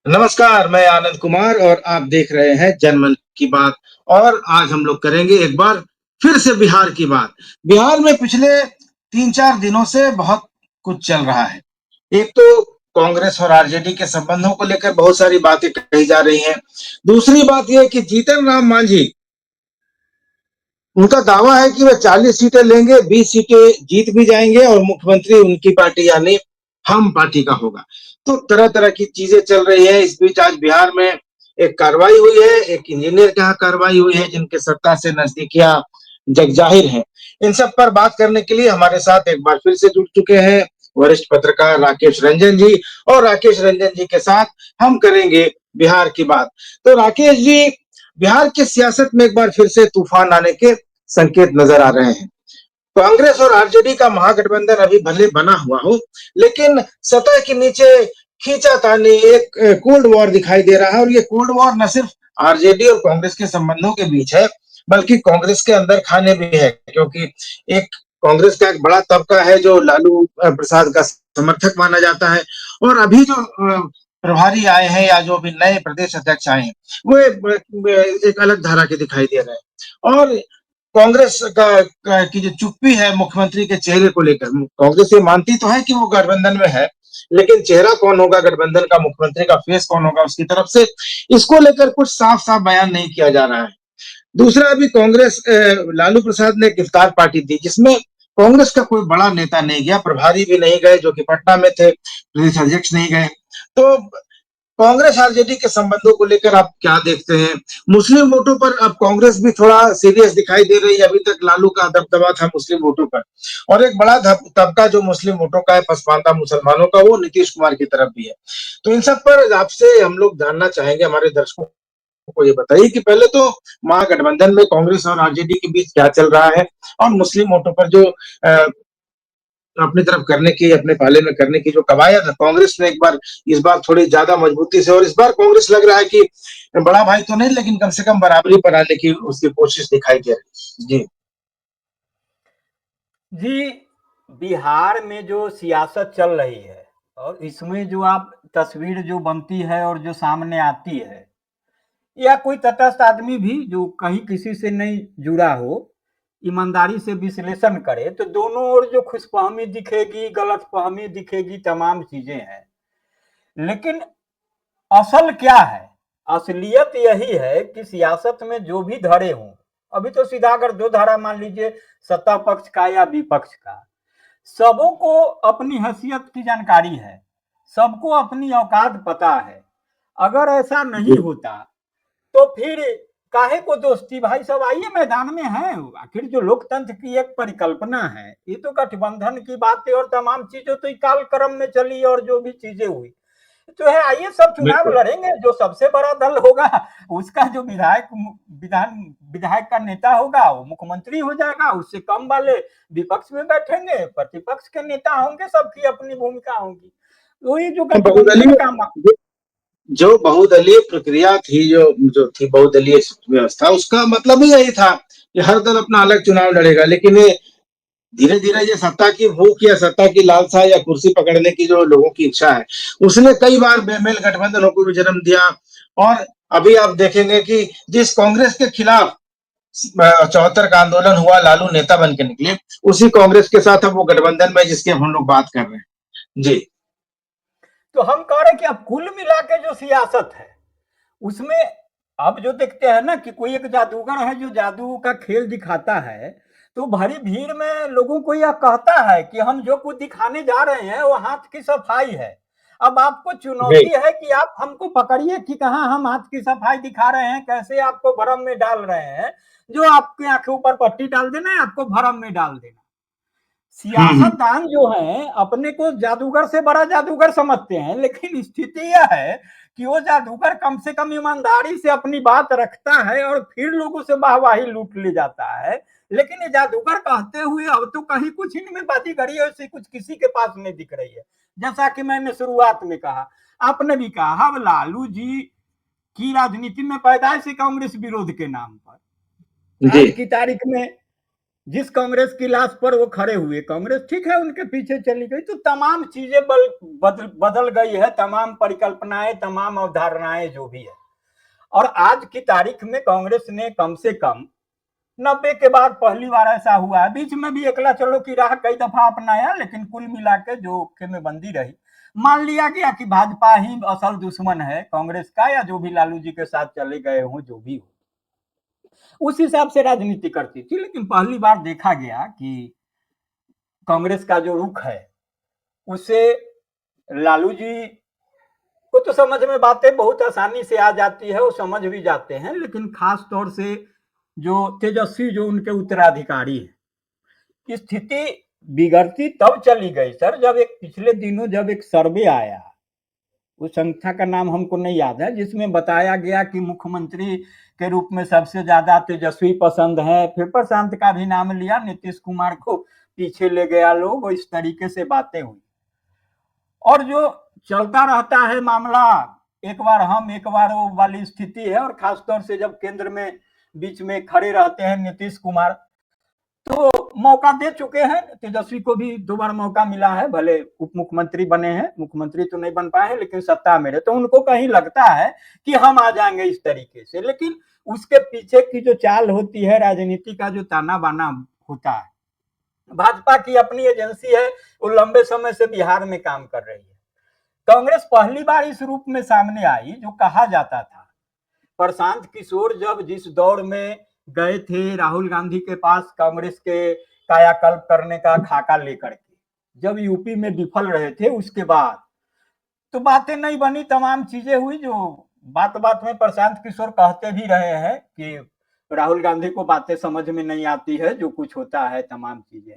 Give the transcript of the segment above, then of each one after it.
नमस्कार, मैं आनंद कुमार और आप देख रहे हैं जनमन की बात। और आज हम लोग करेंगे एक बार फिर से बिहार की बात। बिहार में पिछले 3-4 दिनों से बहुत कुछ चल रहा है। एक तो कांग्रेस और आरजेडी के संबंधों को लेकर बहुत सारी बातें कही जा रही हैं। दूसरी बात यह है कि जीतन राम मांझी, उनका दावा है कि वे 40 सीटें लेंगे, 20 सीटें जीत भी जाएंगे और मुख्यमंत्री उनकी पार्टी यानी हम पार्टी का होगा। तो तरह तरह की चीजें चल रही है। इस बीच आज बिहार में एक कार्रवाई हुई है, एक इंजीनियर के यहाँ कार्रवाई हुई है जिनके सत्ता से नजदीकियां जगजाहिर हैं। इन सब पर बात करने के लिए हमारे साथ एक बार फिर से जुड़ चुके हैं वरिष्ठ पत्रकार राकेश रंजन जी। और राकेश रंजन जी के साथ हम करेंगे बिहार की बात। तो राकेश जी, बिहार की सियासत में एक बार फिर से तूफान आने के संकेत नजर आ रहे हैं। कांग्रेस और आरजेडी का महागठबंधन अभी भले बना हुआ हो, लेकिन सतह के नीचे खींचातानी एक कोल्ड वॉर दिखाई दे रहा है। और ये कोल्ड वॉर न सिर्फ आरजेडी और कांग्रेस के संबंधों के बीच है, बल्कि कांग्रेस के अंदर खाने भी है। क्योंकि एक कांग्रेस का एक बड़ा तबका है जो लालू प्रसाद का समर्थक माना जाता है। और अभी जो प्रभारी आए हैं या जो भी नए प्रदेश अध्यक्ष आए हैं, वो एक अलग धारा के दिखाई दे रहे हैं। और कांग्रेस की जो चुप्पी है मुख्यमंत्री के चेहरे को लेकर, कांग्रेस ये मानती तो है कि वो गठबंधन में है, लेकिन चेहरा कौन होगा गठबंधन का, मुख्यमंत्री का फेस कौन होगा उसकी तरफ से, इसको लेकर कुछ साफ साफ बयान नहीं किया जा रहा है। दूसरा, अभी कांग्रेस लालू प्रसाद ने एक इफ्तार पार्टी दी जिसमें कांग्रेस का कोई बड़ा नेता नहीं गया, प्रभारी भी नहीं गए जो कि पटना में थे, प्रदेश अध्यक्ष नहीं गए। तो कांग्रेस आरजेडी के संबंधों को लेकर आप क्या देखते हैं? मुस्लिम वोटों पर अब कांग्रेस भी थोड़ा सीरियस दिखाई दे रही है। अभी तक लालू का दबदबा था मुस्लिम वोटों पर, और एक बड़ा तबका जो मुस्लिम वोटों का है, पसमानदा मुसलमानों का, वो नीतीश कुमार की तरफ भी है। तो इन सब पर आपसे हम लोग जानना चाहेंगे, हमारे दर्शकों को ये बताइए कि पहले तो महागठबंधन में कांग्रेस और आरजेडी के बीच क्या चल रहा है, और मुस्लिम वोटों पर जो अपनी तरफ करने की, अपने पाले में करने की जो कवायद है कांग्रेस ने, एक बार इस बार थोड़ी ज्यादा मजबूती से, और इस बार कांग्रेस लग रहा है कि बड़ा भाई तो नहीं लेकिन कम से कम बराबरी पर आने की उसकी कोशिश दिखाई दे रही है। जी। जी, बिहार में जो सियासत चल रही है और इसमें जो आप तस्वीर जो बनती है और जो सामने आती है, या कोई तटस्थ आदमी भी जो कहीं किसी से नहीं जुड़ा हो, ईमानदारी से विश्लेषण करे तो दोनों ओर जो खुशफहमी दिखेगी, गलतफहमी दिखेगी, तमाम चीजें हैं। लेकिन असल क्या है? असलियत यही है कि सियासत में जो भी धड़े हों, अभी तो सीधा अगर दो धारा मान लीजिए, सत्ता पक्ष का या विपक्ष का, सबों को अपनी हैसियत की जानकारी है, सबको अपनी औकात पता है। अगर ऐसा नहीं होता तो फिर काहे को दोस्ती? भाई सब आइए मैदान में है। आखिर जो लोकतंत्र की एक परिकल्पना है, ये तो गठबंधन की बातें और तमाम चीजें तो काल क्रम में चली और जो भी चीजें हुई तो है, आइए सब चुनाव बिल्कुल। लड़ेंगे, जो सबसे बड़ा दल होगा उसका जो विधायक का नेता होगा वो मुख्यमंत्री हो जाएगा, उससे कम वाले विपक्ष में बैठेंगे, प्रतिपक्ष के नेता होंगे, सबकी अपनी भूमिका होगी। वही जो गठबंधन बहुदलीय, का जो बहुदलीय प्रक्रिया थी, जो थी बहुदलीय व्यवस्था, उसका मतलब ही यही था कि हर दल अपना अलग चुनाव लड़ेगा। लेकिन ये धीरे धीरे ये सत्ता की भूख या सत्ता की लालसा या कुर्सी पकड़ने की जो लोगों की इच्छा है, उसने कई बार बेमेल गठबंधनों को भी जन्म दिया। और अभी आप देखेंगे कि जिस कांग्रेस के खिलाफ 74 का आंदोलन हुआ, लालू नेता बन के निकले, उसी कांग्रेस के साथ अब वो गठबंधन में जिसके हम लोग बात कर रहे हैं। जी। तो हम कह रहे कि अब कुल मिला के जो सियासत है उसमें अब जो देखते हैं ना कि कोई एक जादूगर है जो जादू का खेल दिखाता है, तो भरी भीड़ में लोगों को यह कहता है कि हम जो कुछ दिखाने जा रहे हैं वो हाथ की सफाई है। अब आपको जी। चुनौती है कि आप हमको पकड़िए कि कहाँ हम हाथ की सफाई दिखा रहे हैं, कैसे आपको भरम में डाल रहे हैं। जो आपके आंखें ऊपर पट्टी डाल देना है, आपको भरम में डाल देना। हम्म। सियासतदान जो है अपने को जादूगर से बड़ा जादूगर समझते हैं, लेकिन स्थिति यह है कि वो जादूगर कम से कम ईमानदारी से अपनी बात रखता है और फिर लोगों से वाहवाही लूट ले जाता है। लेकिन ये जादूगर कहते हुए अब तो कहीं कुछ इनमें बाजीगरी ऐसी कुछ किसी के पास नहीं दिख रही है। जैसा कि मैंने शुरुआत में कहा, आपने भी कहा, अब लालू जी की राजनीति में पैदाइश कांग्रेस विरोध के नाम पर। जी। आज की तारीख में जिस कांग्रेस की लाश पर वो खड़े हुए, कांग्रेस ठीक है उनके पीछे चली गई। तो तमाम चीजें बदल गई है, तमाम परिकल्पनाएं, तमाम अवधारणाएं जो भी है। और आज की तारीख में कांग्रेस ने कम से कम 90 के बाद पहली बार ऐसा हुआ है। बीच में भी एकला चलो की राह कई दफा अपनाया, लेकिन कुल मिला के जो खेमेबंदी रही, मान लिया गया कि भाजपा ही असल दुश्मन है कांग्रेस का, या जो भी लालू जी के साथ चले गए हों, जो भी हो उस हिसाब से राजनीति करती थी। लेकिन पहली बार देखा गया कि कांग्रेस का जो रुख है उससे लालू जी को तो समझ में बातें बहुत आसानी से आ जाती है, वो समझ भी जाते हैं, लेकिन खास तौर से जो तेजस्वी, जो उनके उत्तराधिकारी है, स्थिति बिगड़ती तब चली गई सर, जब एक पिछले दिनों जब एक सर्वे आया, उस संस्था का नाम हमको नहीं याद है, जिसमें बताया गया कि मुख्यमंत्री के रूप में सबसे ज्यादा तेजस्वी पसंद है। फिर प्रशांत का भी नाम लिया, नीतीश कुमार को पीछे ले गया लोग, इस तरीके से बातें हुई। और जो चलता रहता है मामला, एक बार हम एक बार वो वाली स्थिति है। और खासतौर से जब केंद्र में बीच में खड़े रहते हैं नीतीश कुमार, तो मौका दे चुके हैं, तेजस्वी को भी 2 बार मौका मिला है, भले उप मुख्यमंत्री बने हैं, मुख्यमंत्री तो नहीं बन पाए हैं, लेकिन सत्ता में रहे, तो उनको कहीं लगता है कि हम आ जाएंगे इस तरीके से। लेकिन उसके पीछे की जो चाल होती है, राजनीति का जो ताना बाना होता है, भाजपा की अपनी एजेंसी है, वो लंबे समय से बिहार में काम कर रही है। कांग्रेस पहली बार इस रूप में सामने आई, जो कहा जाता था प्रशांत किशोर जब जिस दौर में गए थे राहुल गांधी के पास कांग्रेस के कायाकल्प करने का खाका लेकर के, जब यूपी में विफल रहे थे, उसके बाद तो बातें नहीं बनी, तमाम चीजें हुई, जो बात बात में प्रशांत किशोर कहते भी रहे हैं कि राहुल गांधी को बातें समझ में नहीं आती है, जो कुछ होता है तमाम चीजें।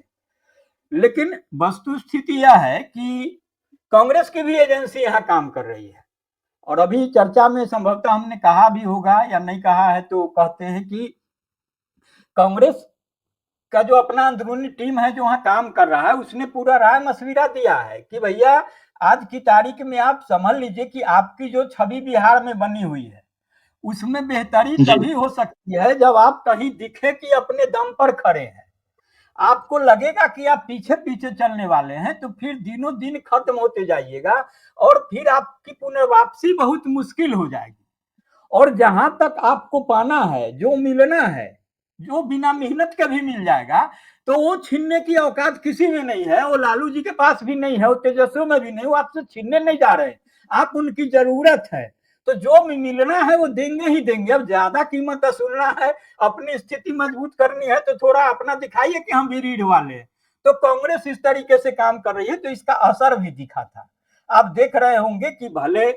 लेकिन वस्तु स्थिति यह है कि कांग्रेस की भी एजेंसी यहाँ काम कर रही है। और अभी चर्चा में संभवतः हमने कहा भी होगा या नहीं कहा है, तो कहते हैं कि कांग्रेस का जो अपना अंदरूनी टीम है जो वहां काम कर रहा है, उसने पूरा राय मशविरा दिया है कि भैया आज की तारीख में आप समझ लीजिए कि आपकी जो छवि बिहार में बनी हुई है, उसमें बेहतरी जी तभी हो सकती है जब आप कहीं दिखे कि अपने दम पर खड़े हैं। आपको लगेगा कि आप पीछे पीछे चलने वाले हैं, तो फिर दिनों दिन खत्म होते जाइएगा, और फिर आपकी पुनर्वापसी बहुत मुश्किल हो जाएगी। और जहां तक आपको पाना है, जो मिलना है, जो बिना मेहनत के भी मिल जाएगा, तो वो छीनने की औकात किसी में नहीं है, वो लालू जी के पास भी नहीं है, वो तेजस्वी में भी नहीं, वो आपसे छीनने नहीं जा रहे, आप उनकी जरूरत है। तो जो मिलना है वो देंगे ही देंगे। अब ज्यादा कीमत वसूलना है, अपनी स्थिति मजबूत करनी है, तो थोड़ा अपना दिखाइए कि हम भी रीढ़ वाले हैं। तो कांग्रेस इस तरीके से काम कर रही है, तो इसका असर भी दिखा था। आप देख रहे होंगे कि भले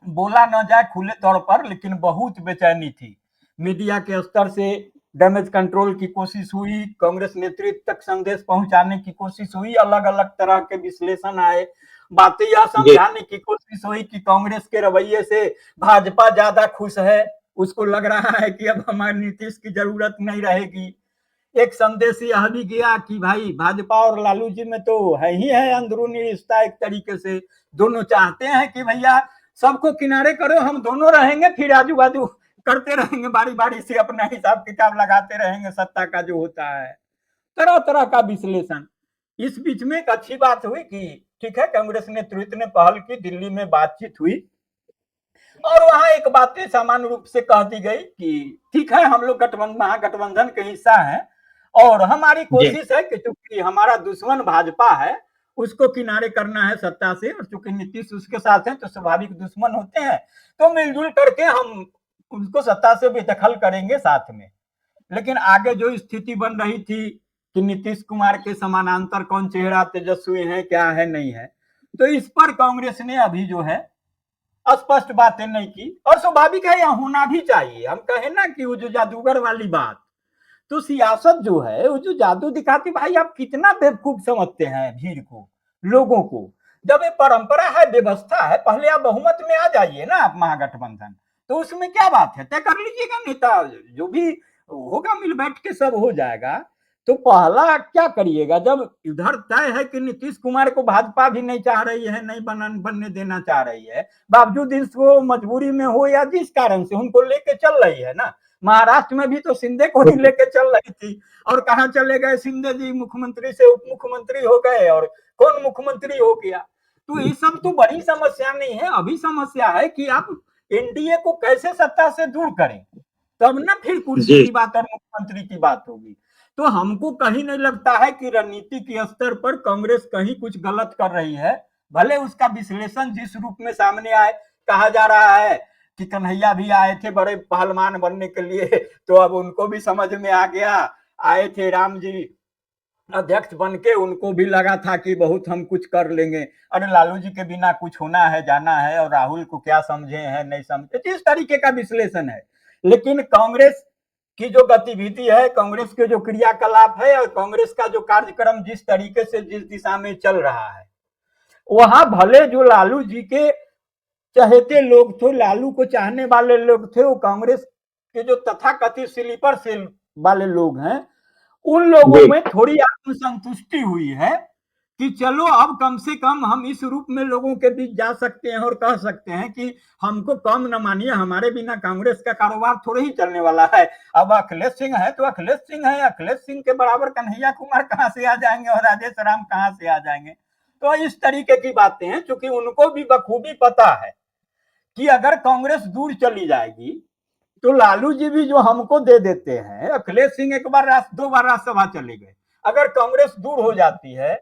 बोला न जाए खुले तौर पर, लेकिन बहुत बेचैनी थी। मीडिया के स्तर से डैमेज कंट्रोल की कोशिश हुई, कांग्रेस नेतृत्व तक संदेश पहुंचाने की कोशिश हुई, अलग अलग तरह के विश्लेषण आए, बातें यह जी समझाने की कोशिश हुई कि कांग्रेस के रवैये से भाजपा ज्यादा खुश है, उसको लग रहा है कि अब हमारे नीतीश की जरूरत नहीं रहेगी। एक संदेश यह भी गया कि भाई भाजपा और लालू जी में तो है ही है अंदरूनी रिश्ता, एक तरीके से दोनों चाहते हैं कि भैया सबको किनारे करो, हम दोनों रहेंगे, फिर आजू बाजू करते रहेंगे, बारी बारी से अपना हिसाब किताब लगाते रहेंगे, सत्ता का जो होता है, तरह तरह का विश्लेषण। इस बीच में एक अच्छी बात हुई कि ठीक है, कांग्रेस नेतृत्व ने पहल की, दिल्ली में बातचीत हुई, और वहां एक बातें सामान्य रूप से कह दी गई कि ठीक है, हम लोग महागठबंधन के हिस्सा हैं, और हमारी जी कोशिश है कि चूंकि हमारा दुश्मन भाजपा है, उसको किनारे करना है सत्ता से, और चूंकि नीतीश उसके साथ है तो स्वाभाविक दुश्मन होते हैं, तो मिलजुल करके हम उसको सत्ता से बेदखल करेंगे साथ में। लेकिन आगे जो स्थिति बन रही थी कि नीतीश कुमार के समानांतर कौन चेहरा तेजस्वी है, क्या है, नहीं है, तो इस पर कांग्रेस ने अभी जो है स्पष्ट बातें नहीं की। और स्वाभाविक है, यह होना भी चाहिए। हम कहें ना कि वो जो जादूगर वाली बात, तो सियासत जो है वो जो जादू दिखाती, भाई आप कितना बेवकूफ समझते हैं भीड़ को, लोगों को। जब ये परंपरा है, व्यवस्था है, पहले आप बहुमत में आ जाइए ना, आप महागठबंधन, तो उसमें क्या बात है, तय कर लीजिएगा, नेता जो भी होगा मिल बैठ के सब हो जाएगा। तो पहला क्या करिएगा, जब इधर तय है कि नीतीश कुमार को भाजपा भी नहीं चाह रही है, नहीं बनने देना चाह रही है, बावजूद इसको मजबूरी में हो या जिस कारण से उनको लेके चल रही है ना, महाराष्ट्र में भी तो शिंदे को ही लेके चल रही थी, और कहाँ चले गए शिंदे जी, मुख्यमंत्री से उप मुख्यमंत्री हो गए और कौन मुख्यमंत्री हो गया। तो ये सब तो बड़ी समस्या नहीं है, अभी समस्या है कि आप एनडीए को कैसे सत्ता से दूर करें, तब ना फिर कुर्सी की बात और मुख्यमंत्री की बात होगी। तो हमको कहीं नहीं लगता है कि रणनीति के स्तर पर कांग्रेस कहीं कुछ गलत कर रही है, भले उसका विश्लेषण जिस रूप में सामने आए। कहा जा रहा है कि कन्हैया भी आए थे बड़े पहलवान बनने के लिए, तो अब उनको भी समझ में आ गया, आए थे राम जी अध्यक्ष बन के, उनको भी लगा था कि बहुत हम कुछ कर लेंगे, अरे लालू जी के बिना कुछ होना है जाना है, और राहुल को क्या समझे हैं नहीं समझे, इस तरीके का विश्लेषण है। लेकिन कांग्रेस की जो गतिविधि है, कांग्रेस के जो क्रियाकलाप है और कांग्रेस का जो कार्यक्रम जिस तरीके से जिस दिशा में चल रहा है, वहां भले जो लालू जी के चहेते लोग थे, लालू को चाहने वाले लोग थे, वो कांग्रेस के जो तथाकथित स्लीपर सेल वाले लोग हैं, उन लोगों में थोड़ी आत्मसंतुष्टि हुई है कि चलो अब कम से कम हम इस रूप में लोगों के बीच जा सकते हैं और कह सकते हैं कि हमको कम न मानिए, हमारे बिना कांग्रेस का कारोबार थोड़े ही चलने वाला है। अब अखिलेश सिंह है तो अखिलेश सिंह है, अखिलेश सिंह के बराबर कन्हैया कुमार कहां से आ जाएंगे और राजेश राम कहां से आ जाएंगे। तो इस तरीके की बातें हैं, क्योंकि उनको भी बखूबी पता है कि अगर कांग्रेस दूर चली जाएगी तो लालू जी भी जो हमको दे देते हैं, अखिलेश सिंह एक बार 2 बार राज्यसभा चले गए, अगर कांग्रेस दूर हो जाती है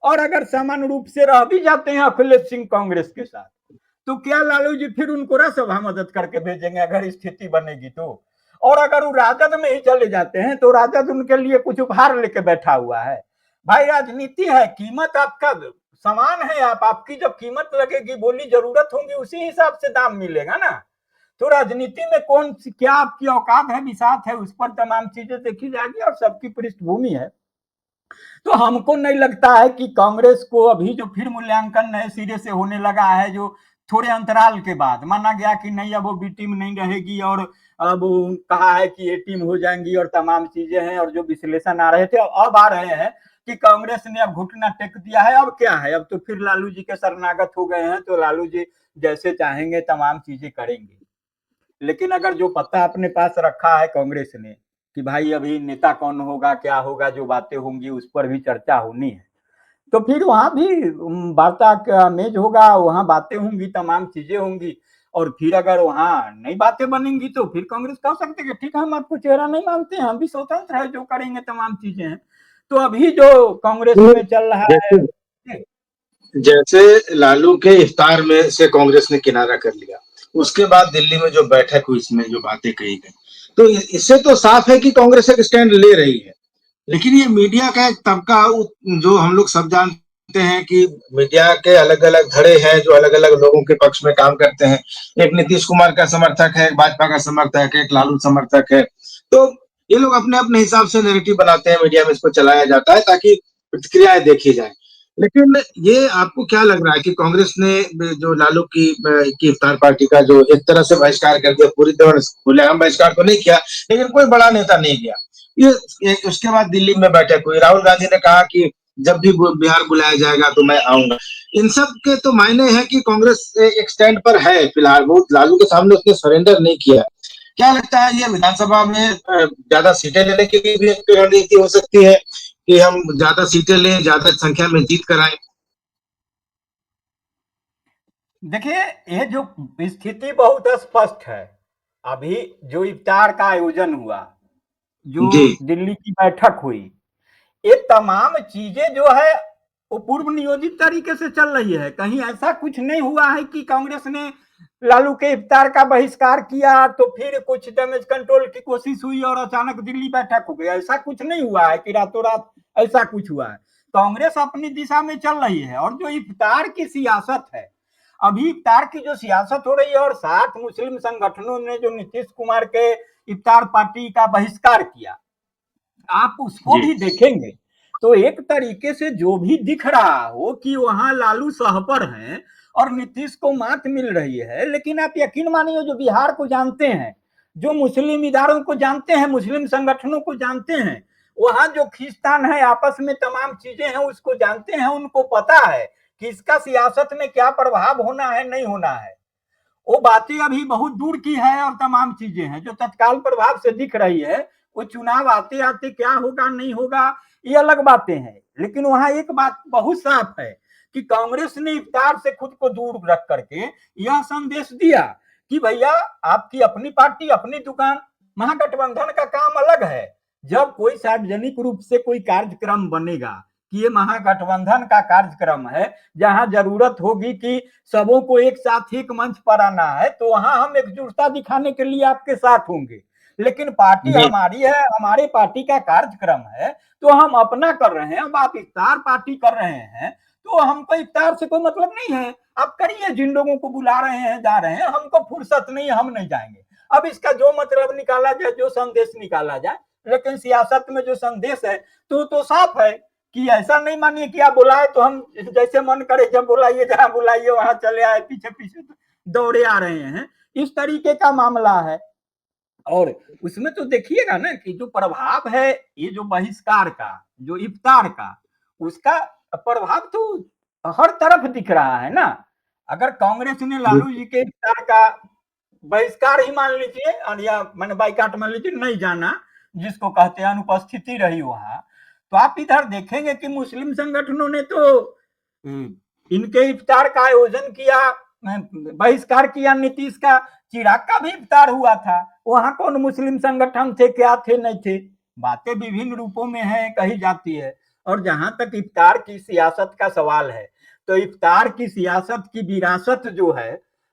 और अगर सामान्य रूप से रह भी जाते हैं अखिलेश सिंह कांग्रेस के साथ, तो क्या लालू जी फिर उनको राज्यसभा मदद करके भेजेंगे अगर स्थिति बनेगी तो। और अगर वो राजद में ही चले जाते हैं तो राजद उनके लिए कुछ उपहार लेके बैठा हुआ है। भाई राजनीति है, कीमत आपका समान है, आपकी जब कीमत लगेगी, बोली जरूरत होगी, उसी हिसाब से दाम मिलेगा ना। तो राजनीति में कौन सी क्या आपकी औकात है, बिसात है, उस पर तमाम चीजें देखी जाएगी और सबकी पृष्ठभूमि है। तो हमको नहीं लगता है कि कांग्रेस को अभी जो फिर मूल्यांकन नए सिरे से होने लगा है, जो थोड़े अंतराल के बाद माना गया कि नहीं अब वो बी टीम नहीं रहेगी और अब कहा है कि ए टीम हो जाएंगी और तमाम चीजें हैं, और जो विश्लेषण आ रहे थे अब आ रहे हैं कि कांग्रेस ने अब घुटना टेक दिया है, अब क्या है, अब तो फिर लालू जी के शरणागत हो गए हैं, तो लालू जी जैसे चाहेंगे तमाम चीजें करेंगे। लेकिन अगर जो पत्ता अपने पास रखा है कांग्रेस ने कि भाई अभी नेता कौन होगा क्या होगा, जो बातें होंगी उस पर भी चर्चा होनी है, तो फिर वहां भी वार्ता का मेज होगा, वहां बातें होंगी, तमाम चीजें होंगी, और फिर अगर वहां नई बातें बनेंगी तो फिर कांग्रेस कह सकते हैं ठीक है हम आपको चेहरा नहीं मानते हैं, हम भी स्वतंत्र है, जो करेंगे तमाम चीजें हैं। तो अभी जो कांग्रेस में चल रहा है, जैसे लालू के इफ्तार में से कांग्रेस ने किनारा कर लिया, उसके बाद दिल्ली में जो बैठक हुई, इसमें जो बातें कही गई, तो इससे तो साफ है कि कांग्रेस एक स्टैंड ले रही है। लेकिन ये मीडिया का एक तबका, जो हम लोग सब जानते हैं कि मीडिया के अलग अलग धड़े हैं जो अलग अलग लोगों के पक्ष में काम करते हैं। एक नीतीश कुमार का समर्थक है, एक भाजपा का समर्थक है, एक लालू समर्थक है। तो ये लोग अपने अपने हिसाब से नैरेटिव बनाते हैं, मीडिया में इसको चलाया जाता है ताकि प्रतिक्रियाएं देखी जाए। लेकिन ये आपको क्या लग रहा है कि कांग्रेस ने जो लालू की इफ्तार पार्टी का जो एक तरह से बहिष्कार कर दिया, पूरी तरह खुलेआम बहिष्कार तो नहीं किया, लेकिन कोई बड़ा नेता नहीं गया, ये उसके बाद दिल्ली में बैठक हुई, राहुल गांधी ने कहा कि जब भी बिहार बुलाया जाएगा तो मैं आऊंगा। इन सब के तो मायने हैं कि कांग्रेस एक स्टैंड पर है फिलहाल, वो लालू के सामने उसने सरेंडर नहीं किया। क्या लगता है, ये विधानसभा में ज्यादा सीटें लेने की भी एक रणनीति हो सकती है कि हम ज्यादा सीटें लें, ज्यादा संख्या में जीत कर आए? देखिए ये जो स्थिति बहुत स्पष्ट है। अभी जो इफ्तार का आयोजन हुआ, जो जी दिल्ली की बैठक हुई, ये तमाम चीजें जो है वो पूर्व नियोजित तरीके से चल रही है। कहीं ऐसा कुछ नहीं हुआ है कि कांग्रेस ने लालू के इफ्तार का बहिष्कार किया तो फिर कुछ डैमेज कंट्रोल की कोशिश हुई और अचानक दिल्ली बैठक हो गई, ऐसा कुछ नहीं हुआ है कि रातों रात ऐसा कुछ हुआ है। कांग्रेस अपनी दिशा में चल रही है, और जो इफ्तार की सियासत है, अभी इफ्तार की जो सियासत हो रही है, और 7 मुस्लिम संगठनों ने जो नीतीश कुमार के इफ्तार पार्टी का बहिष्कार किया, आप उसको जी भी देखेंगे तो एक तरीके से जो भी दिख रहा हो कि वहां लालू सहपर हैं और नीतीश को मात मिल रही है, लेकिन आप यकीन मानिए जो बिहार को जानते हैं, जो मुस्लिम इदारों को जानते हैं, मुस्लिम संगठनों को जानते हैं, वहां जो खींचतान है आपस में तमाम चीजें हैं उसको जानते हैं, उनको पता है कि इसका सियासत में क्या प्रभाव होना है नहीं होना है। वो बातें अभी बहुत दूर की है और तमाम चीजें हैं जो तत्काल प्रभाव से दिख रही है। वो चुनाव आते आते क्या होगा नहीं होगा ये अलग बातें हैं, लेकिन वहां एक बात बहुत साफ है कि कांग्रेस ने इफ्तार से खुद को दूर रख करके यह संदेश दिया कि भैया आपकी अपनी पार्टी अपनी दुकान, महागठबंधन का काम अलग है। जब कोई सार्वजनिक रूप से कोई कार्यक्रम बनेगा कि ये महागठबंधन का कार्यक्रम है, जहां जरूरत होगी कि सबों को एक साथ एक मंच पर आना है, तो वहां हम एकजुटता दिखाने के लिए आपके साथ होंगे। लेकिन पार्टी जी हमारी है, हमारे पार्टी का कार्यक्रम है, तो हम अपना कर रहे हैं। अब आप इफ्तार पार्टी कर रहे हैं तो हमको इफ्तार से कोई मतलब नहीं है, आप करिए, जिन लोगों को बुला रहे हैं जा रहे हैं, हमको फुर्सत नहीं, हम नहीं जाएंगे। अब इसका जो मतलब निकाला जाए, जो संदेश निकाला जाए, लेकिन सियासत में जो संदेश है तो साफ है कि ऐसा नहीं मानिए कि आप बुलाए तो हम जैसे मन करे जब बुलाइए जहां बुलाइए वहां चले आए, पीछे पीछे दौड़े आ रहे हैं, इस तरीके का मामला है। और उसमें तो देखिएगा ना कि जो प्रभाव है ये जो बहिष्कार का, जो इफ्तार का, उसका प्रभाव तो हर तरफ दिख रहा है ना। अगर कांग्रेस ने लालू जी के इफ्तार का बहिष्कार ही मान लीजिए, और या मैंने बाइकाट मान लीजिए, नहीं जाना जिसको कहते हैं, अनुपस्थिति रही वहां, तो आप इधर देखेंगे कि मुस्लिम संगठनों ने तो इनके इफ्तार का आयोजन किया, बहिष्कार किया नीतीश का। चिराग का भी इफ्तार हुआ था, वहां कौन मुस्लिम संगठन थे, क्या थे, नहीं थे। बातें विभिन्न रूपों में है, कही जाती है। और जहां तक इफ्तार की सियासत का सवाल है, तो इफ्तार की सियासत की विरासत जो है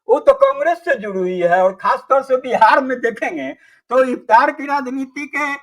वो तो कांग्रेस से जुड़ी हुई है। और खासतौर से बिहार में देखेंगे तो इफ्तार की राजनीति के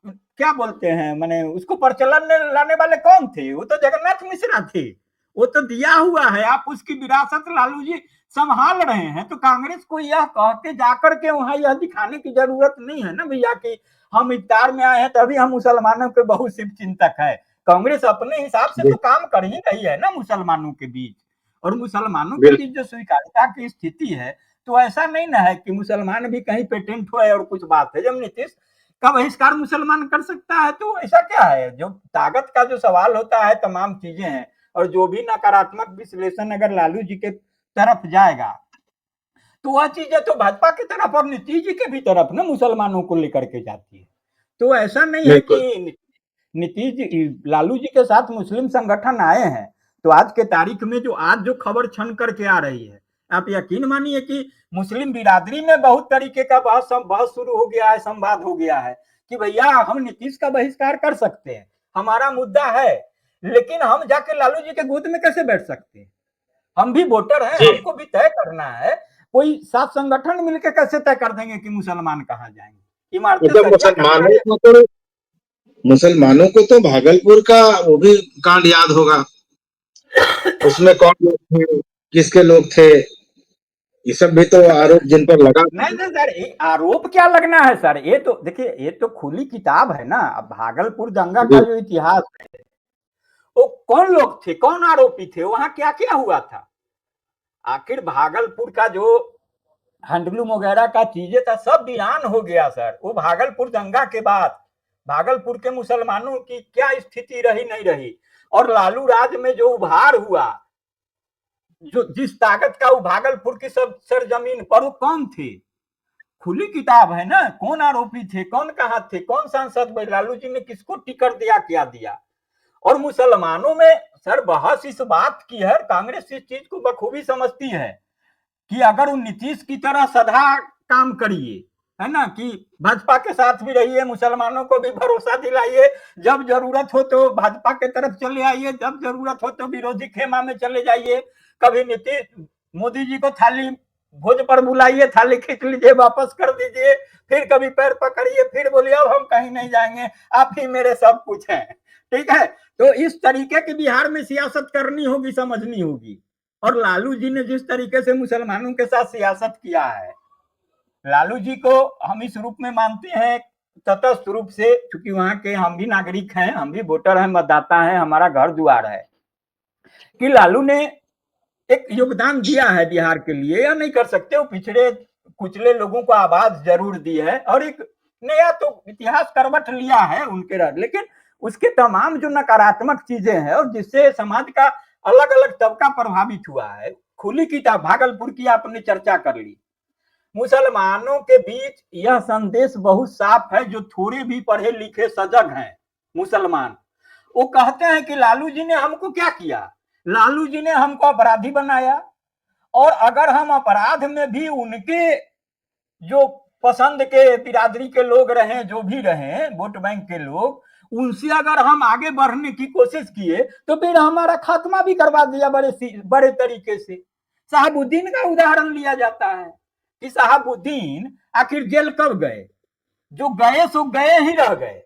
क्या बोलते हैं, मैंने उसको प्रचलन में लाने वाले कौन थे, वो तो जगन्नाथ मिश्रा थे। वो तो दिया हुआ है, आप उसकी विरासत लालू जी संभाल रहे हैं। तो कांग्रेस को यह कह के जाकर के वहां यह दिखाने की जरूरत नहीं है ना भैया कि हम इफ्तार में आए हैं तभी हम मुसलमानों के बहुत शिव चिंतक है। कांग्रेस अपने हिसाब से जी तो काम कर ही रही है ना मुसलमानों के बीच। और मुसलमानों के बिल्कुल बीच जो स्वीकार्यता की स्थिति है, तो ऐसा नहीं ना है कि मुसलमान भी कहीं पेटेंट हो और कुछ बात है। जब नीतीश का बहिष्कार मुसलमान कर सकता है तो ऐसा क्या है, जो ताकत का जो सवाल होता है, तमाम चीजें हैं। और जो भी नकारात्मक विश्लेषण अगर लालू जी के तरफ जाएगा, तो वह चीजें तो भाजपा की तरफ और नीतीश जी के भी तरफ ना मुसलमानों को लेकर के जाती है। तो ऐसा नहीं है बिल्कुल कि नीतीश जी लालू जी के साथ मुस्लिम संगठन आए हैं। तो आज के तारीख में जो आज जो खबर छन करके आ रही है, आप यकीन मानिए कि मुस्लिम बिरादरी में बहुत तरीके का बहस शुरू हो गया है, संवाद हो गया है कि भैया हम नीतीश का बहिष्कार कर सकते हैं, हमारा मुद्दा है, लेकिन हम जाके लालू जी के गोद में कैसे बैठ सकते हैं? हम भी वोटर हैं, जी हमको भी तय करना है। कोई सात संगठन मिलकर कैसे तय कर देंगे कि मुसलमान कहाँ जाएंगे? इमारतें मतलब सरिया कर रहे मुसलमानों को तो भागलपुर का वो भी कांड याद होगा। उसमें कौन लोग थे, किसके लोग थे, ये सब भी तो आरोप जिन पर लगा। नहीं नहीं सर, आरोप क्या लगना है सर? ये तो देखिए, ये तो खुली किताब है ना। अब भागलपुर दंगा का जी जो इतिहास है, वो कौन लोग थे, कौन आरोपी थे, वहां क्या क्या हुआ था? आखिर भागलपुर का जो हैंडलूम वगैरह का चीजें था, सब वीरान हो गया सर। वो भागलपुर दंगा के बाद भागलपुर के मुसलमानों की क्या स्थिति रही नहीं रही। और लालू राज में जो उभार हुआ, जो जिस ताकत का वो भागलपुर की सब सरजमीन पर, वो कौन थे? खुली किताब है ना, कौन आरोपी थे, कौन कहाँ थे, कौन सांसद में, लालू जी ने किसको टिकट दिया, क्या दिया। और मुसलमानों में सर बहस इस बात की है, कांग्रेस इस चीज को बखूबी समझती है कि अगर वो नीतीश की तरह सदा काम करिए, है ना, कि भाजपा के साथ भी रहिए, मुसलमानों को भी भरोसा दिलाइए, जब जरूरत हो तो भाजपा के तरफ चले आइए, जब जरूरत हो तो विरोधी खेमा में चले जाइए। कभी नीतीश मोदी जी को थाली भोज पर बुलाइए, थाली खींच लीजिए, वापस कर दीजिए, फिर कभी पैर पकड़िए, फिर बोलिए अब हम कहीं नहीं जाएंगे, आप ही मेरे सब कुछ हैं। ठीक है, तो इस तरीके की बिहार में सियासत करनी होगी, समझनी होगी। और लालू जी ने जिस तरीके से मुसलमानों के साथ सियासत किया है, लालू जी को हम इस रूप में मानते हैं, तटस्थ रूप से, क्योंकि वहां के हम भी नागरिक हैं, हम भी वोटर हैं, मतदाता हैं, हमारा घर द्वार है, कि लालू ने एक योगदान दिया है बिहार के लिए, या नहीं कर सकते, वो पिछड़े कुचले लोगों को आवाज जरूर दी है, और एक नया तो इतिहास करवट लिया है उनके राज। लेकिन उसके तमाम जो नकारात्मक चीजें हैं और जिससे समाज का अलग अलग तबका प्रभावित हुआ है, खुली किताब, भागलपुर की आपने चर्चा कर ली। मुसलमानों के बीच यह संदेश बहुत साफ है, जो थोड़े भी पढ़े लिखे सजग हैं मुसलमान, वो कहते हैं कि लालू जी ने हमको क्या किया, लालू जी ने हमको अपराधी बनाया, और अगर हम अपराध में भी उनके जो पसंद के बिरादरी के लोग रहे, जो भी रहे वोट बैंक के लोग, उनसे अगर हम आगे बढ़ने की कोशिश किए तो फिर हमारा खात्मा भी करवा दिया बड़े तरीके से। साहबुद्दीन का उदाहरण लिया जाता है कि साहबुद्दीन आखिर जेल कब गए, जो गए सो गए ही रह गए,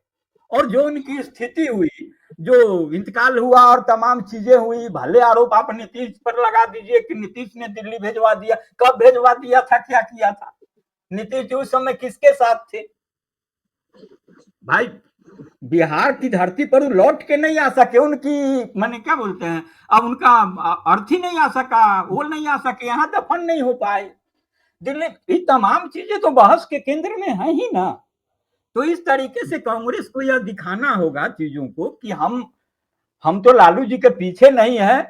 और जो उनकी स्थिति हुई, जो इंतकाल हुआ और तमाम चीजें हुई, भले आरोप आप नीतीश पर लगा दीजिए कि नीतीश ने दिल्ली भेजवा दिया, कब भेजवा दिया था, क्या किया था नीतीश जी उस समय, किसके साथ थे भाई। बिहार की धरती पर लौट के नहीं आ सके, उनकी माने क्या बोलते हैं, अब उनका अर्थ ही नहीं आ सका, वो नहीं आ सके, यहाँ दफन नहीं हो पाए दिल्ली। ये तमाम चीजें तो बहस के केंद्र में है ही ना। तो इस तरीके से कांग्रेस को यह दिखाना होगा चीजों को कि हम तो लालू जी के पीछे नहीं है,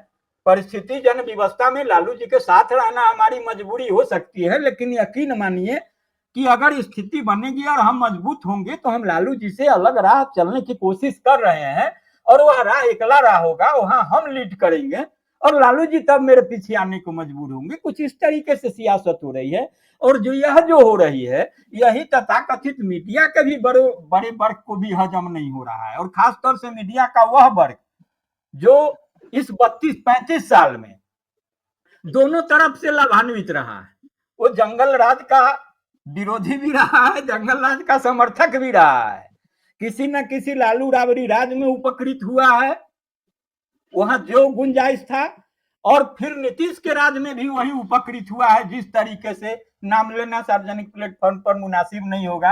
परिस्थिति जन व्यवस्था में लालू जी के साथ रहना हमारी मजबूरी हो सकती है, लेकिन यकीन मानिए कि अगर स्थिति बनेगी और हम मजबूत होंगे तो हम लालू जी से अलग राह चलने की कोशिश कर रहे हैं, और वह राह एकला राह होगा, वहां हम लीड करेंगे और लालू जी तब मेरे पीछे आने को मजबूर होंगे। कुछ इस तरीके से सियासत हो रही है, और जो हो रही है, यही तथाकथित मीडिया के भी बड़े बड़े वर्ग को भी हजम नहीं हो रहा है, और खासतौर से मीडिया का वह वर्ग जो इस 32-35 साल में दोनों तरफ से लाभान्वित रहा है। वो जंगल राज का विरोधी भी रहा है, जंगल राज का समर्थक भी रहा है, किसी न किसी लालू राबड़ी राज में उपकृत हुआ है, वहां जो गुंजाइश था, और फिर नीतीश के राज में भी वही उपकृत हुआ है। जिस तरीके से, नाम लेना सार्वजनिक प्लेटफॉर्म पर मुनासिब नहीं होगा,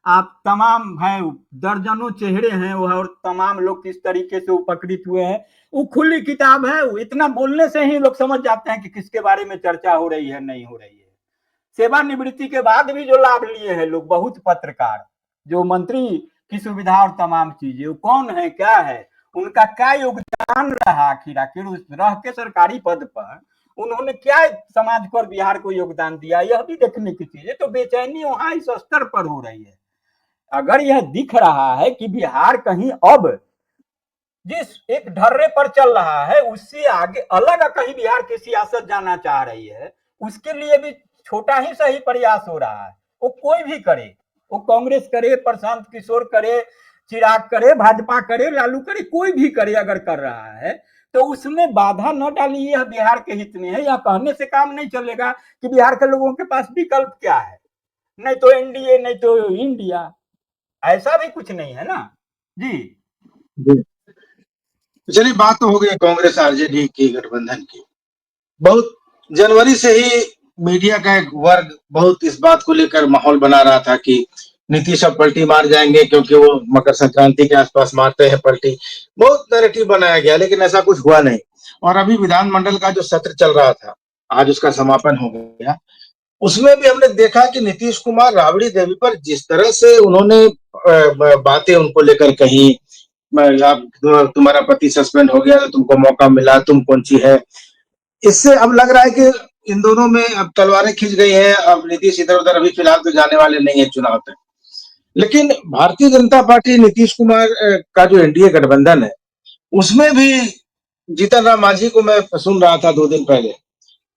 आप तमाम है, दर्जनों चेहरे हैं वो, और तमाम लोग किस तरीके से उपकृत हुए हैं, वो खुली किताब है। इतना बोलने से ही लोग समझ जाते हैं कि किसके बारे में चर्चा हो रही है, नहीं हो रही है। सेवानिवृत्ति के बाद भी जो लाभ लिए हैं लोग, बहुत पत्रकार, जो मंत्री की सुविधा और तमाम चीजें, वो कौन है, क्या है, उनका क्या योगदान रहा, आखिर उस रह के सरकारी पद पर उन्होंने क्या समाज को और बिहार को योगदान दिया, यह भी देखने की चीज है। तो बेचैनी वहां इस स्तर पर हो रही है। अगर यह दिख रहा है कि बिहार कहीं अब जिस एक ढर्रे पर चल रहा है उससे आगे अलग कहीं बिहार की सियासत जाना चाह रही है, उसके लिए भी छोटा ही सही प्रयास हो रहा है। वो कोई भी करे, वो कांग्रेस करे, प्रशांत किशोर करे, चिराग करे, भाजपा करे, लालू करे, कोई भी करे, अगर कर रहा है तो उसमें बाधा न डालिए, यह बिहार के हित में है। यह कहने से काम नहीं चलेगा कि बिहार के लोगों के पास विकल्प क्या है, नहीं तो एनडीए, नहीं तो इंडिया, ऐसा भी कुछ नहीं है ना जी। चलिए, बात तो हो गई कांग्रेस आरजेडी की गठबंधन की। बहुत जनवरी से ही मीडिया का एक वर्ग बहुत इस बात को लेकर माहौल बना रहा था कि नीतीश अब पलटी मार जाएंगे, क्योंकि वो मकर संक्रांति के आसपास मारते हैं पलटी। बहुत नैरेटिव बनाया गया, लेकिन ऐसा कुछ हुआ नहीं। और अभी विधानमंडल का जो सत्र चल रहा था, आज उसका समापन हो गया, उसमें भी हमने देखा कि नीतीश कुमार राबड़ी देवी पर जिस तरह से उन्होंने बातें उनको लेकर कही, आप तुम्हारा पति सस्पेंड हो गया तो तुमको मौका मिला, तुम कौन सी है, इससे अब लग रहा है कि इन दोनों में अब तलवारें खिंच गई हैं। अब नीतीश इधर उधर अभी फिलहाल तो जाने वाले नहीं है चुनाव तक। लेकिन भारतीय जनता पार्टी नीतीश कुमार का जो एनडीए गठबंधन है, उसमें भी जीतन राम मांझी को मैं सुन रहा था 2 दिन पहले।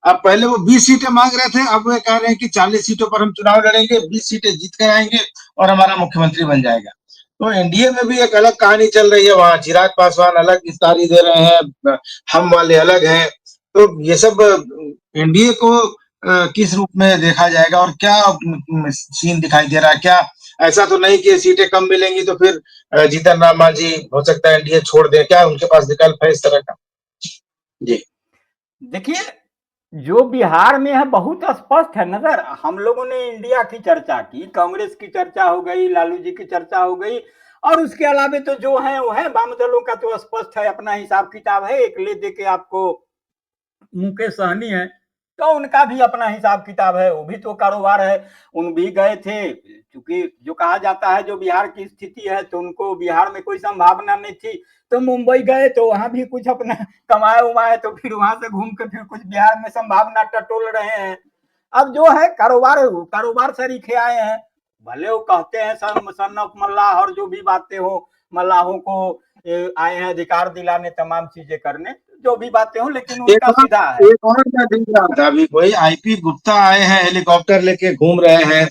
अब पहले वो 20 सीटें मांग रहे थे, अब वो कह रहे हैं कि 40 सीटों पर हम चुनाव लड़ेंगे, 20 सीटें जीत कर आएंगे और हमारा मुख्यमंत्री बन जाएगा। तो एनडीए में भी एक अलग कहानी चल रही है, वहां चिराग पासवान अलग गिरफ्तारी दे रहे हैं, हम वाले अलग हैं। तो ये सब एनडीए को किस रूप में देखा जाएगा, और क्या सीन दिखाई दे रहा है? क्या ऐसा तो नहीं कि सीटें कम मिलेंगी तो फिर जीतन राम मांझी हो सकता है एनडीए छोड़ दे? क्या उनके पास विकल्प है इस तरह का? जी देखिए, जो बिहार में है बहुत स्पष्ट है नजर। हम लोगों ने इंडिया की चर्चा की, कांग्रेस की चर्चा हो गई, लालू जी की चर्चा हो गई, और उसके अलावे तो जो है वो है, वाम दलों का तो स्पष्ट है, अपना हिसाब किताब है, एक ले दे के आपको मुकेश सहनी है, तो उनका भी अपना हिसाब किताब है, वो भी तो कारोबार है। उन भी गए थे, क्योंकि जो कहा जाता है जो बिहार की स्थिति है तो उनको बिहार में कोई संभावना नहीं थी, तो मुंबई गए तो वहां भी कुछ अपना कमाए उमाए, तो फिर वहां से घूम के फिर कुछ बिहार में संभावना टटोल रहे हैं। अब जो है कारोबार, कारोबार से लिखे आए हैं। भले वो कहते हैं सन ऑफ मल्लाह और जो भी बातें हो, मल्लाहों को आए हैं अधिकार दिलाने, तमाम चीजें करने, जो भी बातें हो, लेकिन एक उनका और सीधा है। एक और मैं देख रहा था अभी, कोई आईपी गुप्ता आए हैं, हेलीकॉप्टर लेके घूम रहे हैं।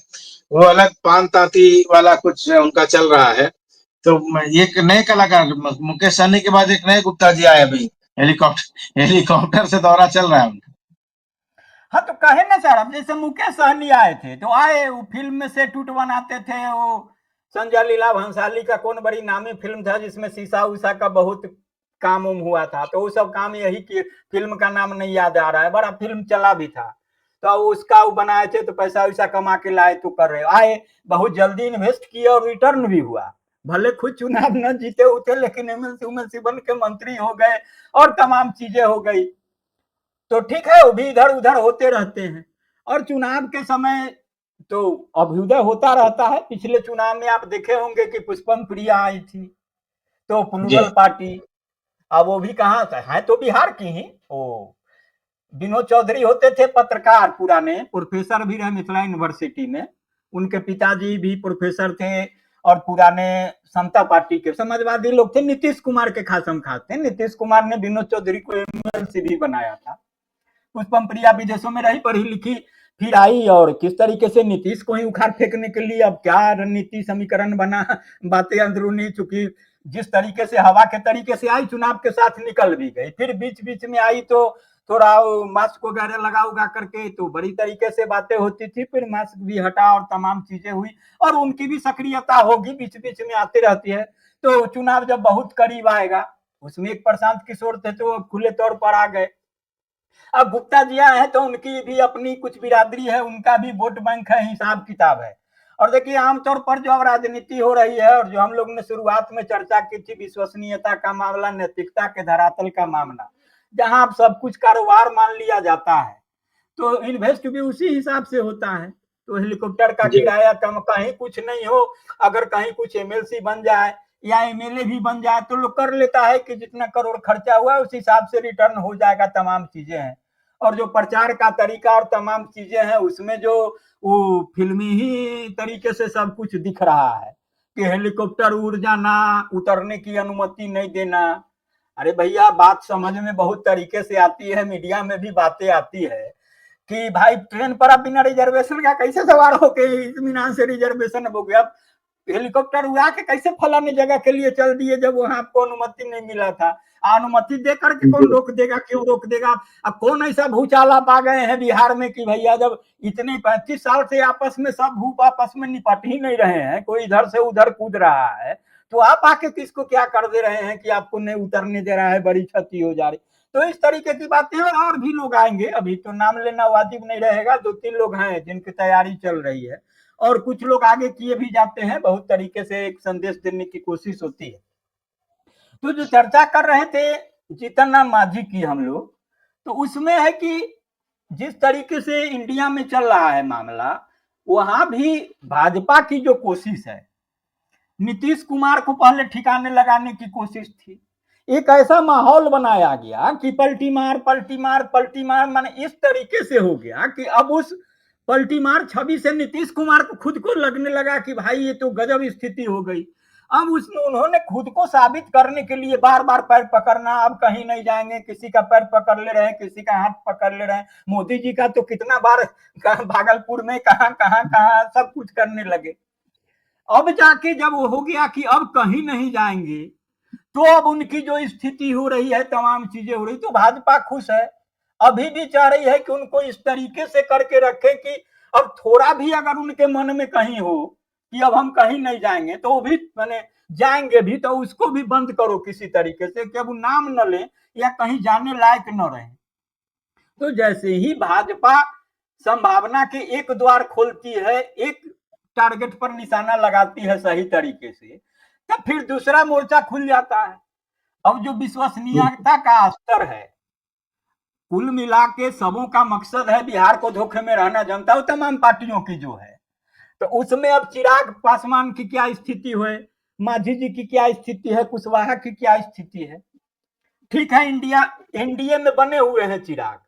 वो अलग पान ताती वाला कुछ उनका चल रहा है। तो एक नए कलाकार, मुकेश सहनी के बाद एक नए गुप्ता जी आए अभी। हेलीकॉप्टर हेलीकॉप्टर से दौरा चल रहा है उनका। हाँ तो कहे ना सर, अब जैसे मुकेश सहनी आए थे तो आए, वो फिल्म में से टूट बनाते थे, वो संजय लीला भंसाली का कौन बड़ी नामी फिल्म था जिसमें शीशा उषा का बहुत काम उम हुआ था, तो वो सब काम यही की, फिल्म का नाम नहीं याद आ रहा है, बड़ा फिल्म चला भी था। तो उसका वो बनाए थे, तो पैसा वैसा कमा के लाए तो कर रहे आए, बहुत जल्दी इन्वेस्ट किए और रिटर्न भी हुआ। भले खुद चुनाव न जीते उते, लेकिन एमएलसी उमएलसी बन के मंत्री हो गए और तमाम चीजें हो गई। तो ठीक है, वो भी इधर उधर होते रहते हैं। और चुनाव के समय तो अभ्युदय होता रहता है। पिछले चुनाव में आप देखे होंगे कि पुष्पम प्रिया आई थी, तो जी प्लूरल पार्टी, अब वो भी कहाँ से है, तो बिहार की ही। वो विनोद चौधरी होते थे पत्रकार पुराने, प्रोफेसर भी रहे मिथिला यूनिवर्सिटी में, उनके पिताजी भी प्रोफेसर थे और पुराने समता पार्टी के समाजवादी लोग थे। नीतीश कुमार के खासम खास थे, नीतीश कुमार ने विनोद चौधरी को एमएलसी भी बनाया था। पुष्पम प्रिया विदेशों में रही, पढ़ी लिखी, फिर आई और किस तरीके से नीतीश को ही उखाड़ फेंकने के लिए अब क्या रणनीति समीकरण बना, बातें अंदरूनी, चूंकि जिस तरीके से हवा के तरीके से आई चुनाव के साथ निकल भी गई, फिर बीच बीच में आई तो थोड़ा मास्क वगैरह लगा उगा करके तो बड़ी तरीके से बातें होती थी, फिर मास्क भी हटा और तमाम चीजें हुई। और उनकी भी सक्रियता होगी, बीच बीच में आती रहती है। तो चुनाव जब बहुत करीब आएगा, उसमें एक प्रशांत किशोर थे तो खुले तौर पर आ गए। अब गुप्ता जी आए हैं तो उनकी भी अपनी कुछ बिरादरी है, उनका भी वोट बैंक है, हिसाब किताब है। और देखिए आमतौर पर जो अब राजनीति हो रही है और जो हम लोग ने शुरुआत में चर्चा की थी, विश्वसनीयता का मामला, नैतिकता के धरातल का मामला, जहां अब सब कुछ कारोबार मान लिया जाता है, तो इन्वेस्ट भी उसी हिसाब से होता है। तो हेलीकॉप्टर का जी किराया कम, कहीं कुछ नहीं हो, अगर कहीं कुछ एमएलसी बन जाए या एमएलए भी बन जाए तो लोग कर लेता है कि जितना करोड़ खर्चा हुआ उस हिसाब से रिटर्न हो जाएगा, तमाम चीजें हैं। और जो प्रचार का तरीका और तमाम चीजें हैं उसमें जो वो फिल्मी ही तरीके से सब कुछ दिख रहा है कि हेलीकॉप्टर उड़ जाना, उतरने की अनुमति नहीं देना। अरे भैया बात समझ में बहुत तरीके से आती है, मीडिया में भी बातें आती है कि भाई ट्रेन पर आप बिना रिजर्वेशन का कैसे सवार होके इत्मीनान से रिजर्वेशन हो गया, हेलीकॉप्टर उड़ा के कैसे फलाने जगह के लिए चल दिए जब वहां आपको अनुमति नहीं मिला था। अनुमति दे करके कौन जी रोक देगा, क्यों रोक देगा। अब कौन ऐसा भूचाल आप आ गए हैं बिहार में कि भैया जब इतने 35 साल से आपस में सब भूप आपस में निपट ही नहीं रहे हैं, कोई इधर से उधर कूद रहा है, तो आप आके किसको क्या कर दे रहे हैं कि आपको नहीं उतरने दे रहा है, बड़ी क्षति हो जा रही। तो इस तरीके की बातें और भी लोग आएंगे, अभी तो नाम लेना वाजिब नहीं रहेगा, 2-3 लोग हैं जिनकी तैयारी चल रही है और कुछ लोग आगे किए भी जाते हैं, बहुत तरीके से एक संदेश देने की कोशिश होती है। तो जो चर्चा कर रहे थे जीतन राम मांझी की हम लोग, तो उसमें है कि जिस तरीके से इंडिया में चल रहा है मामला, वहां भी भाजपा की जो कोशिश है, नीतीश कुमार को पहले ठिकाने लगाने की कोशिश थी। एक ऐसा माहौल बनाया गया कि पलटी मार पलटी मार पलटी मार, माने इस तरीके से हो गया कि अब उस पलटी मार छवि से नीतीश कुमार को खुद को लगने लगा कि भाई ये तो गजब स्थिति हो गई। अब उसमें उन्होंने खुद को साबित करने के लिए बार बार पैर पकड़ना, अब कहीं नहीं जाएंगे, किसी का पैर पकड़ ले रहे हैं, किसी का हाथ पकड़ ले रहे हैं, मोदी जी का तो कितना बार भागलपुर में कहां कहां कहां सब कुछ करने लगे। अब जाके जब वो हो गया कि अब कहीं नहीं जाएंगे, तो अब उनकी जो स्थिति हो रही है, तमाम चीजें हो रही, तो भाजपा खुश है, अभी भी चाह रही है कि उनको इस तरीके से करके रखे कि अब थोड़ा भी अगर उनके मन में कहीं हो कि अब हम कहीं नहीं जाएंगे, तो वो भी मैंने जाएंगे भी तो उसको भी बंद करो किसी तरीके से कि अब नाम न ले या कहीं जाने लायक न रहे। तो जैसे ही भाजपा संभावना के एक द्वार खोलती है, एक टारगेट पर निशाना लगाती है सही तरीके से, तब फिर दूसरा मोर्चा खुल जाता है। अब जो विश्वसनीयता का स्तर है, कुल मिला के सबों का मकसद है बिहार को धोखे में रहना, जनता तमाम पार्टियों की जो है। तो उसमें अब चिराग पासवान की क्या स्थिति है, मांझी जी की क्या स्थिति है, कुशवाहा की क्या स्थिति है। ठीक है, इंडिया एनडीए में बने हुए हैं चिराग,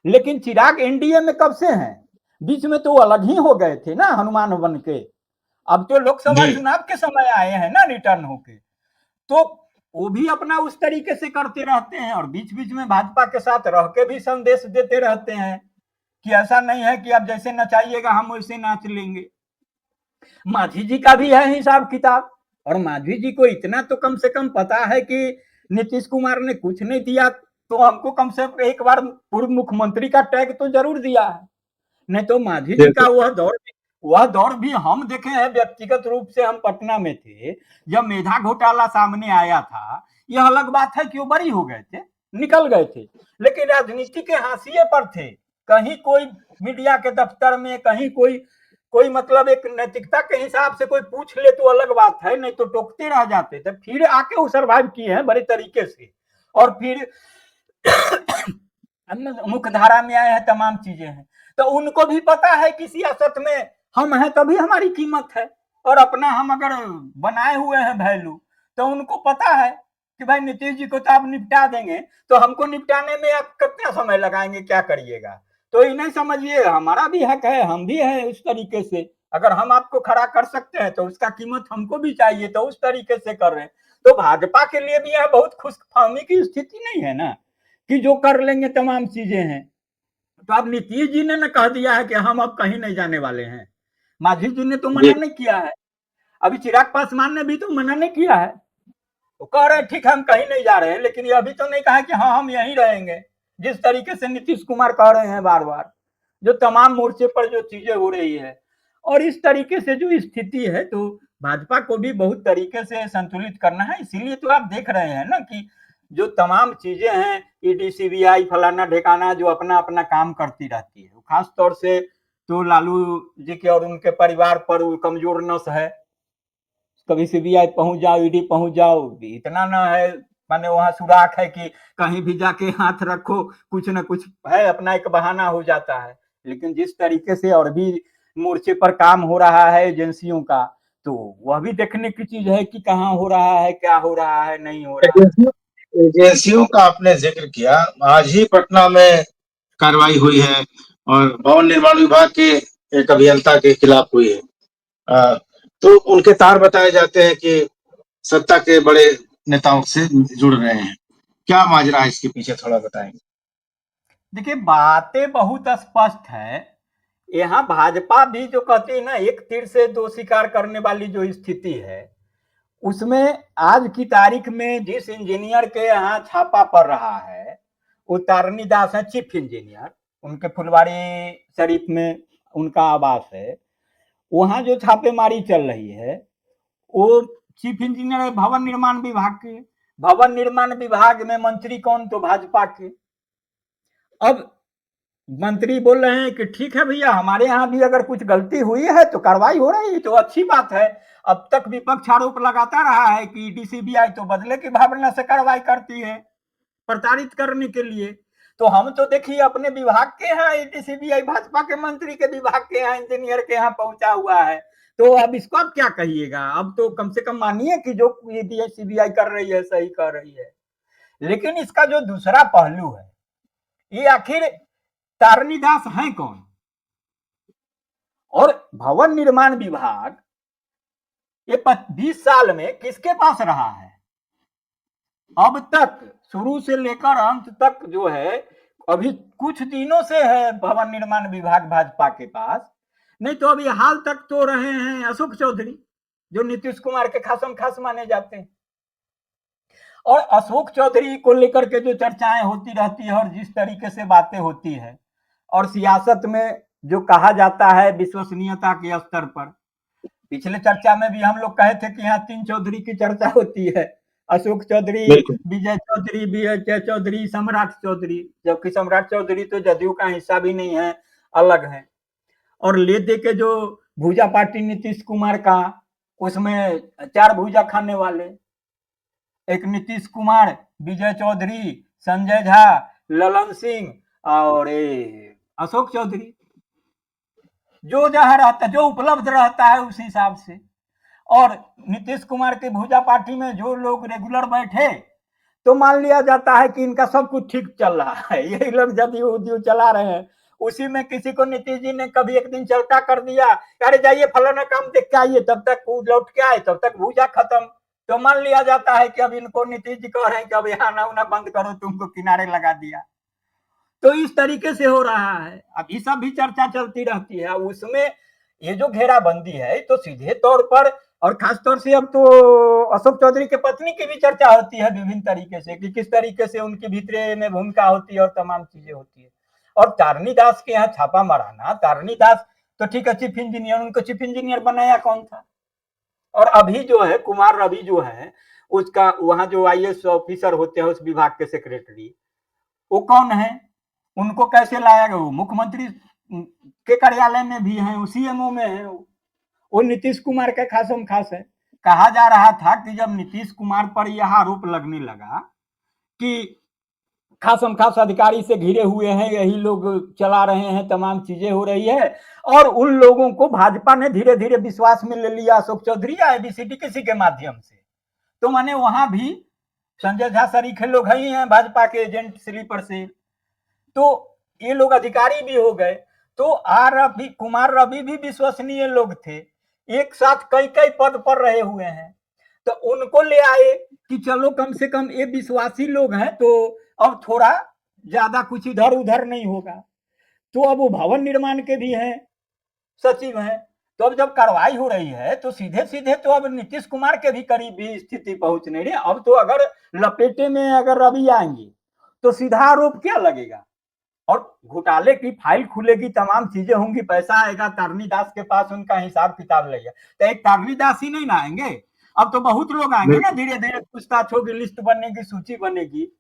लेकिन चिराग एनडीए में कब से हैं? बीच में तो वो अलग ही हो गए थे ना हनुमान बन के। अब तो लोकसभा जी चुनाव के समय आए हैं ना रिटर्न होके, तो वो भी अपना उस तरीके से करते रहते हैं और बीच बीच में भाजपा के साथ रह के भी संदेश देते रहते हैं कि ऐसा नहीं है कि आप जैसे नचाइएगा हम वैसे नाच लेंगे। मांझी जी का भी है हिसाब किताब, और मांझी जी को इतना तो कम से कम पता है कि नीतीश कुमार ने कुछ नहीं दिया तो हमको कम से कम एक बार पूर्व मुख्यमंत्री का टैग तो जरूर दिया है। नहीं तो मांझी जी का बिल्कुल। वह दौर भी हम देखे हैं, व्यक्तिगत रूप से हम पटना में थे जब मेधा घोटाला सामने आया था। यह अलग बात है कि वो बरी हो गए थे, निकल गए थे, लेकिन राजनीति के हाशिए पर थे। कहीं कोई मीडिया के दफ्तर में, कहीं कोई कोई मतलब एक नैतिकता के हिसाब से कोई पूछ ले तो अलग बात है, नहीं तो टोकते रह जाते थे। फिर आके वो सर्वाइव किए हैं बड़े तरीके से, और फिर मुख्य धारा में आए हैं, तमाम चीजें हैं। तो उनको भी पता है कि सियासत में हम हैं तभी हमारी कीमत है, और अपना हम अगर बनाए हुए हैं वैल्यू, तो उनको पता है कि भाई नीतीश जी को तो आप निपटा देंगे, तो हमको निपटाने में आप कितना समय लगाएंगे, क्या करिएगा। तो इन्हें समझिए हमारा भी हक है, हम भी हैं उस तरीके से। अगर हम आपको खड़ा कर सकते हैं तो उसका कीमत हमको भी चाहिए, तो उस तरीके से कर रहे हैं। तो भाजपा के लिए भी यह बहुत खुशफहमी की स्थिति नहीं है ना कि जो कर लेंगे तमाम चीजें हैं। तो अब नीतीश जी ने ना कह दिया है कि हम अब कहीं नहीं जाने वाले हैं, मांझी जी ने तो जी मना नहीं किया है, अभी चिराग पासवान ने भी तो मना नहीं किया है। वो कह रहे हैं ठीक है हम कहीं नहीं जा रहे हैं, लेकिन ये अभी तो नहीं कहा कि हाँ हम यहीं रहेंगे, जिस तरीके से नीतीश कुमार कह रहे हैं बार बार, जो तमाम मोर्चे पर जो चीजें हो रही है। और इस तरीके से जो स्थिति है, तो भाजपा को भी बहुत तरीके से संतुलित करना है। इसीलिए तो आप देख रहे हैं ना कि जो तमाम चीजें हैं, ईडी सीबीआई फलाना ढेकाना, जो अपना अपना काम करती रहती है। खास तौर से तो लालू जी के और उनके परिवार पर कमजोर नस है। कभी सीबीआई पहुंच जाओ, ईडी पहुंच जाओ, इतना ना है, माने वहां सुराख है कि कहीं भी जाके हाथ रखो, कुछ ना कुछ है, अपना एक बहाना हो जाता है। लेकिन जिस तरीके से और भी मोर्चे पर काम हो रहा है एजेंसियों का, तो वह भी देखने की चीज है कि कहाँ हो रहा है, क्या हो रहा है, नहीं हो रहा है। एजेंसियों एजेंसियों का आपने जिक्र किया। आज ही पटना में कार्रवाई हुई है और भवन निर्माण विभाग के एक अभियंता के खिलाफ हुई है। अ, तो उनके तार बताए जाते हैं कि सत्ता के बड़े नेताओं से जुड़ रहे हैं। क्या माजरा है इसके पीछे, थोड़ा बताएंगे? देखिए बातें बहुत स्पष्ट है। यहाँ भाजपा भी जो कहती है ना, एक तीर से दो शिकार करने वाली जो स्थिति है, उसमें आज की तारीख में जिस इंजीनियर के यहाँ छापा पड़ रहा है, वो तारनी दास है, चीफ इंजीनियर, उनके फुलवाड़ी शरीफ में उनका आवास है। वहां जो छापेमारी चल रही है, वो चीफ इंजीनियर है भवन निर्माण विभाग के। भवन निर्माण विभाग में मंत्री कौन, तो भाजपा के। अब मंत्री बोल रहे हैं कि ठीक है भैया, हमारे यहाँ भी अगर कुछ गलती हुई है तो कार्रवाई हो रही है, तो अच्छी बात है। अब तक विपक्ष आरोप लगाता रहा है कि ईडी सीबीआई तो बदले की भावना से कार्रवाई करती है, प्रताड़ित करने के लिए। तो हम तो देखिए अपने विभाग के यहाँ ईडी सीबीआई, भाजपा के मंत्री के विभाग के यहाँ, इंजीनियर के यहाँ पहुंचा हुआ है। तो अब इसको आप क्या कहिएगा, अब तो कम से कम मानिए कि जो ईडी सीबीआई कर रही है सही कर रही है। लेकिन इसका जो दूसरा पहलू है, ये आखिर तारनी दास है कौन, और भवन निर्माण विभाग ये 20 साल में किसके पास रहा है अब तक, शुरू से लेकर अंत तक जो है। अभी कुछ दिनों से है भवन निर्माण विभाग भाजपा के पास, नहीं तो अभी हाल तक तो रहे हैं अशोक चौधरी, जो नीतीश कुमार के खासम खास माने जाते हैं। और अशोक चौधरी को लेकर के जो चर्चाएं होती रहती है और जिस तरीके से बातें होती है, और सियासत में जो कहा जाता है विश्वसनीयता के स्तर पर, पिछले चर्चा में भी हम लोग कहे थे कि यहाँ 3 चौधरी की चर्चा होती है, अशोक चौधरी, बिल्कुल। विजय चौधरी, विजय चौधरी, सम्राट चौधरी, जबकि सम्राट चौधरी तो जदयू का हिस्सा भी नहीं है, अलग है। और ले दे के जो भूजा पार्टी नीतीश कुमार का, उसमें 4 भूजा खाने वाले, एक नीतीश कुमार, विजय चौधरी, संजय झा, ललन सिंह और ये अशोक चौधरी जो जहाँ रहता, जो उपलब्ध रहता है उस हिसाब से। और नीतीश कुमार के भुजा पार्टी में जो लोग रेगुलर बैठे तो मान लिया जाता है कि इनका सब कुछ ठीक चल रहा है, यही लोग जदयू उदयू चला रहे हैं। उसी में किसी को नीतीश जी ने कभी एक दिन चलता कर दिया, अरे जाइए फलाना काम देख के आइए, तब तक वो लौट के आए, तब तक भूजा खत्म। तो मान लिया जाता है कि अब इनको नीतीश जी कह रहे हैं कि अब यहाँ आना उना बंद करो, तुमको किनारे लगा दिया। तो इस तरीके से हो रहा है। अब ये सब भी चर्चा चलती रहती है। उसमें ये जो घेराबंदी है तो सीधे तौर पर, और खासतौर से अब तो अशोक चौधरी के पत्नी की भी चर्चा होती है विभिन्न तरीके से कि किस तरीके से उनकी भीतरे में भूमिका होती है और तमाम चीजें होती है। और तारनी दास के यहाँ छापा मराना, तारनी दास तो ठीक है चीफ इंजीनियर, उनको चीफ इंजीनियर बनाया कौन था? और अभी जो है कुमार रवि जो है उसका वहां जो आईएएस ऑफिसर होते हैं उस विभाग के सेक्रेटरी, वो कौन है? उनको कैसे लाया गया? वो मुख्यमंत्री के कार्यालय में भी है, वो सीएमओ में है, वो नीतीश कुमार का खासम खास है। कहा जा रहा था कि जब नीतीश कुमार पर यह आरोप लगने लगा कि खासम खास अधिकारी से घिरे हुए हैं, यही लोग चला रहे हैं, तमाम चीजें हो रही है, और उन लोगों को भाजपा ने धीरे धीरे विश्वास में ले लिया, अशोक चौधरी या एबीसीडी किसी के माध्यम से। तो माने वहां भी संजय झा सरीखे लोग ही हैं भाजपा के एजेंट स्लीपर से, तो ये लोग अधिकारी भी हो गए। तो रवि कुमार रवि भी विश्वसनीय लोग थे, एक साथ कई कई पद पर रहे हुए हैं, तो उनको ले आए कि चलो कम से कम ये विश्वासी लोग हैं तो अब थोड़ा ज्यादा कुछ इधर उधर नहीं होगा। तो अब वो भवन निर्माण के भी हैं, सचिव हैं। तो अब जब कार्रवाई हो रही है तो सीधे सीधे तो अब नीतीश कुमार के भी करीब भी स्थिति पहुंच नहीं रही। अब तो अगर लपेटे में अगर रवि आएंगे तो सीधा आरोप क्या लगेगा, और घोटाले की फाइल खुलेगी, तमाम चीजें होंगी, पैसा आएगा तारनी दास के पास, उनका हिसाब किताब लेगा। तो एक तारनी दास ही नहीं ना आएंगे, अब तो बहुत लोग आएंगे ना, धीरे धीरे पूछताछ होगी, लिस्ट बनेगी, सूची बनेगी।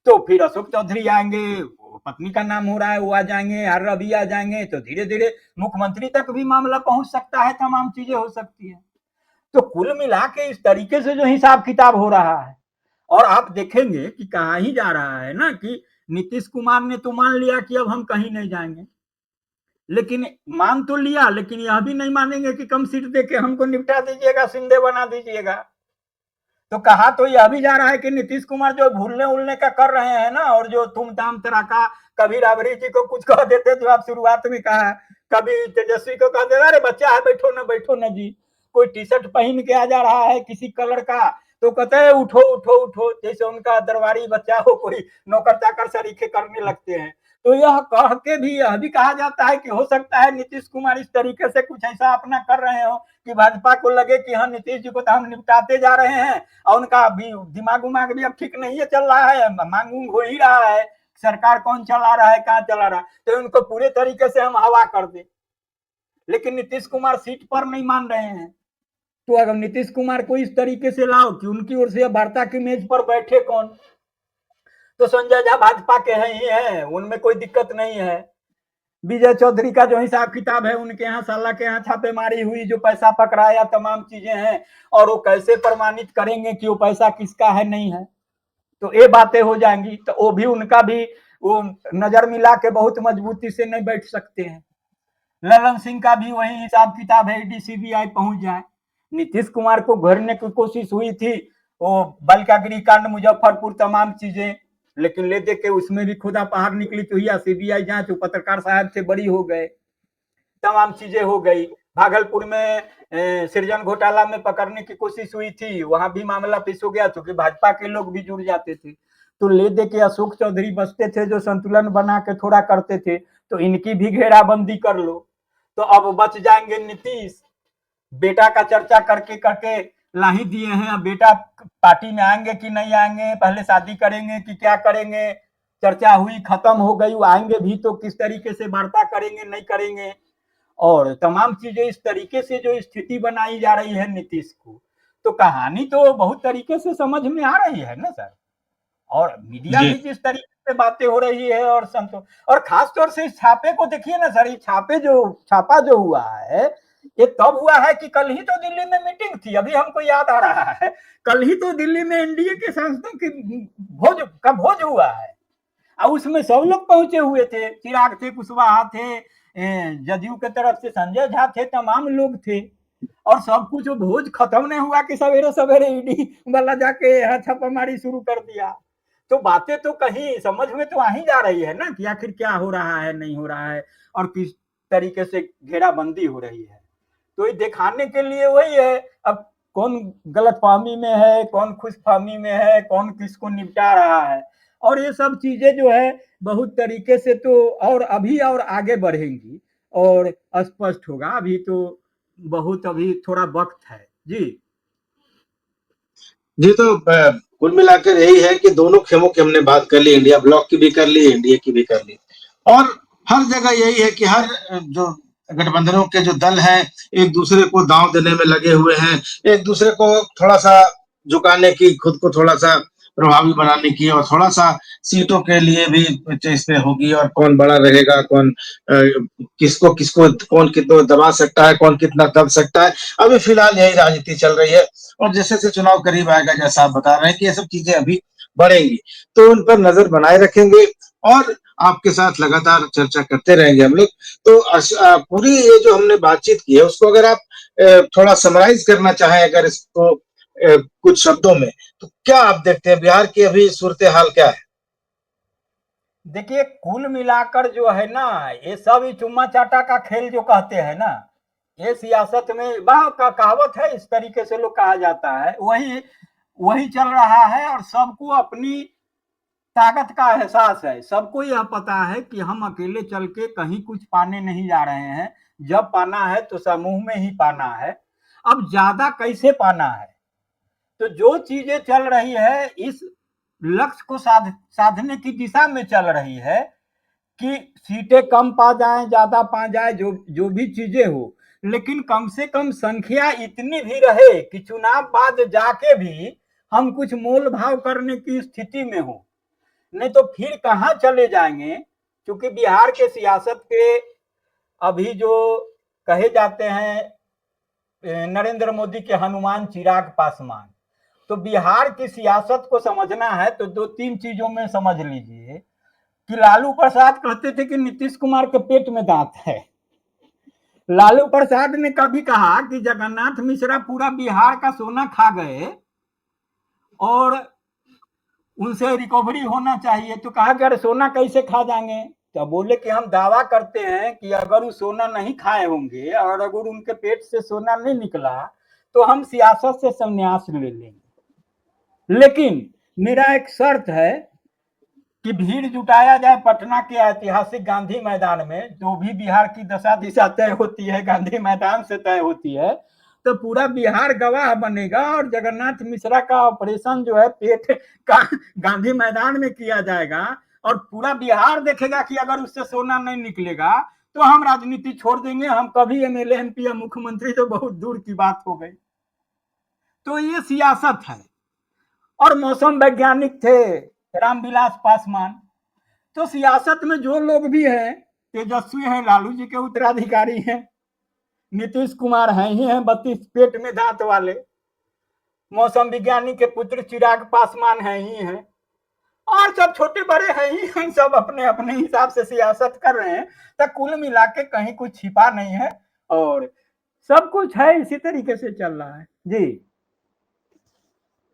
तो फिर अशोक चौधरी आएंगे, पत्नी का नाम हो रहा है, वो आ जाएंगे, आर रवि आ जाएंगे, तो धीरे धीरे मुख्यमंत्री तक भी मामला पहुंच सकता है, तमाम चीजें हो सकती है। तो कुल मिला के इस तरीके से जो हिसाब किताब हो रहा है, और आप देखेंगे कि कहाँ ही जा रहा है ना, कि नीतीश कुमार ने तो मान लिया कि अब हम कहीं नहीं जाएंगे, लेकिन मान तो लिया, लेकिन यह भी नहीं मानेंगे कि कम सीट देके हमको निपटा दीजिएगा, शिंदे बना दीजिएगा। तो कहा तो यह भी जा रहा है कि नीतीश कुमार जो भूलने उलने का कर रहे हैं ना, और जो तुम ताम तराका, कभी राबड़ी जी को कुछ कह देते जो आप शुरुआत में कहा, कभी तेजस्वी को कह देते अरे बच्चा है बैठो ना जी, कोई टी शर्ट पहन के आ जा रहा है किसी कलर का तो कहते हैं उठो उठो उठो, जैसे उनका दरबारी बच्चा हो, कोई नौकर चाकर सरीखे करने लगते हैं। तो यह कह के भी यह भी कहा जाता है कि हो सकता है नीतीश कुमार इस तरीके से कुछ ऐसा अपना कर रहे हो कि भाजपा को लगे कि हाँ नीतीश जी को तो हम निपटाते जा रहे हैं, और उनका भी दिमाग उमाग भी अब ठीक नहीं है, चल रहा है, मांग उंग हो ही रहा है, सरकार कौन चला रहा है, कहाँ चला रहा है, तो उनको पूरे तरीके से हम हवा कर दे। लेकिन नीतीश कुमार सीट पर नहीं मान रहे हैं, तो अगर नीतीश कुमार को इस तरीके से लाओ कि उनकी ओर से वार्ता की मेज पर बैठे कौन, तो संजय झा भाजपा के हैं ही हैं, उनमें कोई दिक्कत नहीं है। विजय चौधरी का जो हिसाब किताब है, उनके यहाँ साला के यहाँ छापेमारी हुई, जो पैसा पकड़ाया, तमाम चीजें हैं, और वो कैसे प्रमाणित करेंगे कि वो पैसा किसका है नहीं है, तो ये बातें हो जाएंगी। तो वो भी उनका भी वो नजर मिला के बहुत मजबूती से नहीं बैठ सकते हैं। ललन सिंह का भी वही हिसाब किताब है, डीसीबीआई पहुंच जाए। नीतीश कुमार को घेरने की कोशिश हुई थी, वो बालिकागृह कांड, मुजफ्फरपुर, तमाम चीजें, लेकिन ले दे के उसमें भी खुदा पहाड़ निकली तो ही सीबीआई जांच, पत्रकार साहब से बड़ी हो गए, तमाम चीजें हो गई। भागलपुर में सृजन घोटाला में पकड़ने की कोशिश हुई थी, वहां भी मामला पेश हो गया क्योंकि भाजपा के लोग भी जुड़ जाते थे। तो ले दे के अशोक चौधरी बचते थे, जो संतुलन बना के थोड़ा करते थे, तो इनकी भी घेराबंदी कर लो, तो अब बच जाएंगे नीतीश। बेटा का चर्चा करके करके ला ही दिए हैं, अब बेटा पार्टी में आएंगे कि नहीं आएंगे, पहले शादी करेंगे कि क्या करेंगे, चर्चा हुई, खत्म हो गई, आएंगे भी तो किस तरीके से वार्ता करेंगे नहीं करेंगे, और तमाम चीजें इस तरीके से जो स्थिति बनाई जा रही है नीतीश को, तो कहानी तो बहुत तरीके से समझ में आ रही है ना सर। और मीडिया भी जिस तरीके से बातें हो रही है, और खास तौर से इस छापे को देखिए ना सर, ये छापा जो हुआ है, ये तब हुआ है कि कल ही तो दिल्ली में मीटिंग थी, अभी हमको याद आ रहा है, कल ही तो दिल्ली में एनडीए के सांसदों की भोज हुआ है, और उसमें सब लोग पहुंचे हुए थे, चिराग थे, कुशवाहा थे, जदयू के तरफ से संजय झा थे, तमाम लोग थे। और सब कुछ भोज खत्म नहीं हुआ कि सवेरे सवेरे ईडी वाला जाके यहाँ छापामारी शुरू कर दिया। तो बातें तो कहीं समझ में तो आ ही जा रही है ना कि आखिर क्या हो रहा है, नहीं हो रहा है, और किस तरीके से घेराबंदी हो रही है। तो ये दिखाने के लिए वही है। अब कौन गलत फहमी में है, कौन खुश फहमी में है, कौन किसको निपटा रहा है, और ये सब चीजें जो है बहुत तरीके से तो और अभी और आगे बढ़ेंगी और स्पष्ट होगा। अभी तो बहुत अभी थोड़ा वक्त है जी। जी, तो कुल मिलाकर यही है कि दोनों खेमों की हमने बात कर ली, इंडिया ब्लॉक की भी कर ली, एनडीए की भी कर ली, और हर जगह यही है कि हर जो गठबंधनों के जो दल हैं एक दूसरे को दांव देने में लगे हुए हैं, एक दूसरे को थोड़ा सा झुकाने की, खुद को थोड़ा सा प्रभावी बनाने की, और थोड़ा सा सीटों के लिए भी इसमें होगी, और कौन बड़ा रहेगा, कौन किसको किसको कौन कितना दबा सकता है, कौन कितना दब सकता है। अभी फिलहाल यही राजनीति चल रही है, और जैसे जैसे चुनाव करीब आएगा, जैसा आप बता रहे हैं कि ये सब चीजें अभी बढ़ेंगी, तो उन पर नजर बनाए रखेंगे और आपके साथ लगातार चर्चा करते रहेंगे हम लोग। तो पूरी ये जो हमने बातचीत की है उसको अगर आप थोड़ा समराइज करना चाहें, अगर इसको कुछ शब्दों में, तो क्या आप देखते हैं बिहार की अभी सूरत हाल क्या है? देखिए, कुल मिलाकर जो है ना, ये सब ही चुम्मा चाटा का खेल जो कहते हैं ना, ये सियासत में वाह का कहावत है, इस तरीके से लोग कहा जाता है, वही वही चल रहा है। और सबको अपनी ताकत का एहसास है, सबको यह पता है कि हम अकेले चल के कहीं कुछ पाने नहीं जा रहे हैं, जब पाना है तो समूह में ही पाना है। अब ज्यादा कैसे पाना है, तो जो चीजें चल रही है इस लक्ष्य को साधने की दिशा में चल रही है कि सीटें कम पा जाए, ज्यादा पा जाए, जो जो भी चीजें हो, लेकिन कम से कम संख्या इतनी भी रहे कि चुनाव बाद जाके भी हम कुछ मोल भाव करने की स्थिति में हो। नहीं तो फिर कहाँ चले जाएंगे, क्योंकि बिहार के सियासत के अभी जो कहे जाते हैं नरेंद्र मोदी के हनुमान चिराग पासवान, तो बिहार की सियासत को समझना है तो दो तीन चीजों में समझ लीजिए कि लालू प्रसाद कहते थे कि नीतीश कुमार के पेट में दांत है। लालू प्रसाद ने कभी कहा कि जगन्नाथ मिश्रा पूरा बिहार का सोना खा गए और उनसे रिकवरी होना चाहिए, तो कहा कि अरे सोना कैसे खा जाएंगे, तो बोले कि हम दावा करते हैं कि अगर वो सोना नहीं खाए होंगे और अगर उनके पेट से सोना नहीं निकला तो हम सियासत से संन्यास ले लेंगे, लेकिन मेरा एक शर्त है कि भीड़ जुटाया जाए पटना के ऐतिहासिक गांधी मैदान में, जो भी बिहार की दशा दिशा तय होती है गांधी मैदान से तय होती है, तो पूरा बिहार गवाह बनेगा और जगन्नाथ मिश्रा का ऑपरेशन जो है पेट का गांधी मैदान में किया जाएगा, और पूरा बिहार देखेगा कि अगर उससे सोना नहीं निकलेगा तो हम राजनीति छोड़ देंगे, हम कभी एमएलए एमपी या मुख्यमंत्री तो बहुत दूर की बात हो गई। तो ये सियासत है। और मौसम वैज्ञानिक थे रामविलास पासवान। तो सियासत में जो लोग भी हैं तेजस्वी हैं, लालू जी के उत्तराधिकारी हैं, नीतीश कुमार हैं ही हैं 32 पेट में दांत वाले, मौसम विज्ञानी के पुत्र चिराग पासवान हैं ही हैं, और सब छोटे बड़े हैं ही हैं, सब अपने अपने हिसाब से सियासत कर रहे हैं। तो कुल मिला के कहीं कुछ छिपा नहीं है और सब कुछ है, इसी तरीके से चल रहा है जी।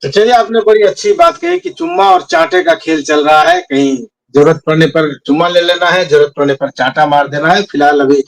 तो चलिए, आपने बड़ी अच्छी बात कही कि चुम्मा और चांटे का खेल चल रहा है, कहीं जरूरत पड़ने पर चुम्मा ले लेना है, जरूरत पड़ने पर चांटा मार देना है। फिलहाल अभी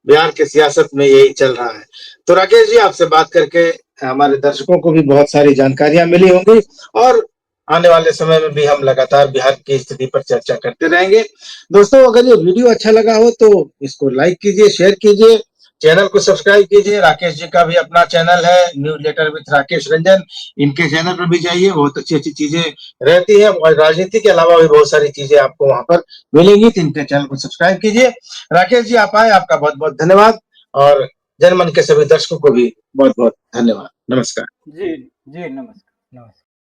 बिहार के सियासत में यही चल रहा है। तो राकेश जी, आपसे बात करके हमारे दर्शकों को भी बहुत सारी जानकारियां मिली होंगी, और आने वाले समय में भी हम लगातार बिहार की स्थिति पर चर्चा करते रहेंगे। दोस्तों, अगर ये वीडियो अच्छा लगा हो तो इसको लाइक कीजिए, शेयर कीजिए, चैनल को सब्सक्राइब कीजिए। राकेश जी का भी अपना चैनल है, newsletter with Rakesh Ranjan, इनके चैनल पर भी जाइए, बहुत अच्छी अच्छी चीजें रहती है, और राजनीति के अलावा भी बहुत सारी चीजें आपको वहां पर मिलेंगी, तो इनके चैनल को सब्सक्राइब कीजिए। राकेश जी, आप आए, आपका बहुत बहुत धन्यवाद, और जनमन के सभी दर्शकों को भी बहुत बहुत धन्यवाद। नमस्कार। जी जी, नमस्कार नमस्कार।